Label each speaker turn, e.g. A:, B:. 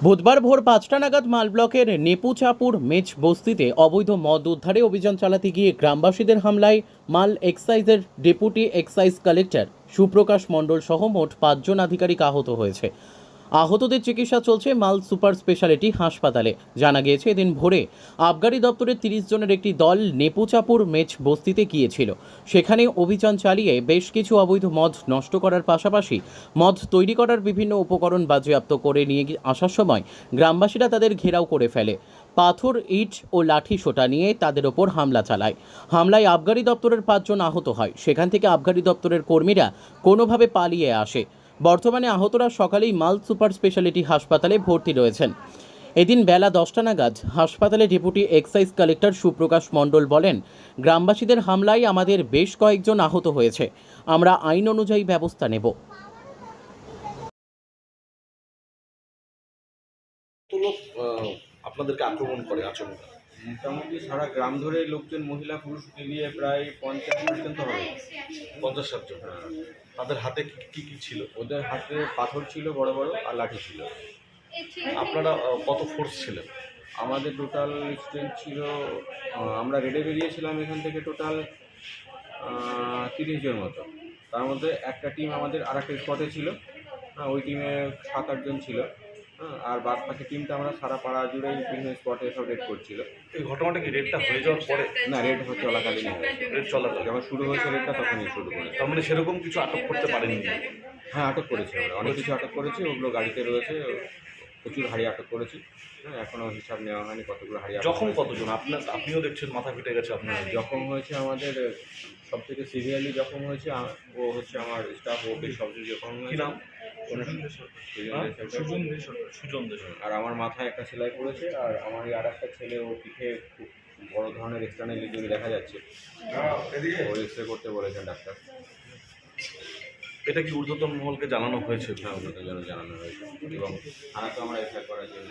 A: বুধবার ভোর ৫টা নাগাদ মাল ব্লকের নেপুচাপুর মেচ বস্তিতে অবৈধ মদ উদ্ধারে অভিযান চালাতে গিয়ে গ্রামবাসীদের হামলায় মাল এক্সাইজের ডেপুটি এক্সাইজ কালেক্টর সুপ্রকাশ মণ্ডল সহ মোট ৫ জন আধিকারিক আহত হয়েছে। আহতদের চিকিৎসা চলছে মাল সুপার স্পেশালিটি হাসপাতালে। জানা গিয়েছে এদিন ভোরে আবগারি দপ্তরের ৩০ জনের একটি দল নেপুচাপুর মেচ বস্তিতে গিয়েছিল। সেখানে অভিযান চালিয়ে বেশ কিছু অবৈধ মদ নষ্ট করার পাশাপাশি মদ তৈরি করার বিভিন্ন উপকরণ বাজেয়াপ্ত করে নিয়ে আসার সময় গ্রামবাসীরা তাদের ঘেরাও করে ফেলে। পাথর, ইট ও লাঠি সোঁটা নিয়ে তাদের ওপর হামলা চালায়। হামলায় আবগারি দপ্তরের ৫ জন আহত হয়। সেখান থেকে আবগারি দপ্তরের কর্মীরা কোনোভাবে পালিয়ে আসে। বর্তমানে আহতরা সকালেই মাল সুপার স্পেশালিটি হাসপাতালে ভর্তি রয়েছেন। এদিন বেলা 10টা নাগাদ হাসপাতালে ডেপুটি এক্সাইজ কালেক্টর সুপ্রকাশ মণ্ডল বলেন, গ্রামবাসীদের হামলায় আমাদের বেশ কয়েকজন আহত হয়েছে। আমরা আইন অনুযায়ী ব্যবস্থা নেব।
B: লোক আপনাদেরকে আক্রমণ করে আচমকা?
C: মোটামুটি সারা গ্রাম ধরে লোকজন, মহিলা পুরুষ মিলিয়ে প্রায় 50 পর্যন্ত হবে।
B: 50-60 জন। তাদের হাতে কি কি ছিল?
C: ওদের হাতে পাথর ছিল বড় বড় আর লাঠি ছিল।
B: আপনারা কত ফোর্স ছিলেন?
C: আমাদের টোটাল স্ট্রেংথ ছিল, আমরা রেডে বেরিয়েছিলাম এখান থেকে টোটাল 30 জন মতো। তার মধ্যে একটা টিম আমাদের আর একটা স্পটে ছিল, ওই টিমে 7-8 জন ছিল। আর বাদ বাকি টিমটা আমরা সারা পাড়া জুড়েই বিভিন্ন স্পটে সব রেড করছিল।
B: এই ঘটনাটা কি রেডটা হয়ে যাওয়ার পরে?
C: না, রেড চলাকালীন
B: রেড চলাকালীন
C: যখন শুরু হয়েছে রেডটা তখনই শুরু করেছে।
B: তার মানে সেরকম কিছু আটক করতে পারেনি?
C: হ্যাঁ, আটক করেছি আমরা, অনেক কিছু আটক করেছি। ওগুলো গাড়িতে রয়েছে, প্রচুর হাড়ি আটক করেছি। এখনও হিসাব নেওয়া হয়নি কতগুলো হাড়ি।
B: জখম কতজন? আপনিও দেখছেন মাথা ফেটে গেছে আপনার।
C: জখম হয়েছে আমাদের সব থেকে সিভিয়ারলি জখম হয়েছে ও হচ্ছে আমার স্টাফ, ও বেশ সবচেয়ে জখম
B: কি
C: হয়েছে।
B: নাম? সুজন দে।
C: আর আমার মাথায় একটা সেলাই পড়েছে, আর আমার এই আর একটা ছেলে, ও পিঠে খুব বড় ধরনের এক্সটার্নাল ইনজুরি দেখা যাচ্ছে। ও এক্সরে করতে বলেছেন ডাক্তার।
B: এটা কি ঊর্ধ্বতন মহলকে জানানো হয়েছে?
C: হ্যাঁ, ওনাদের জন্য জানানো হয়েছে এবং থানাতে আমরা এফআইআর করার জন্য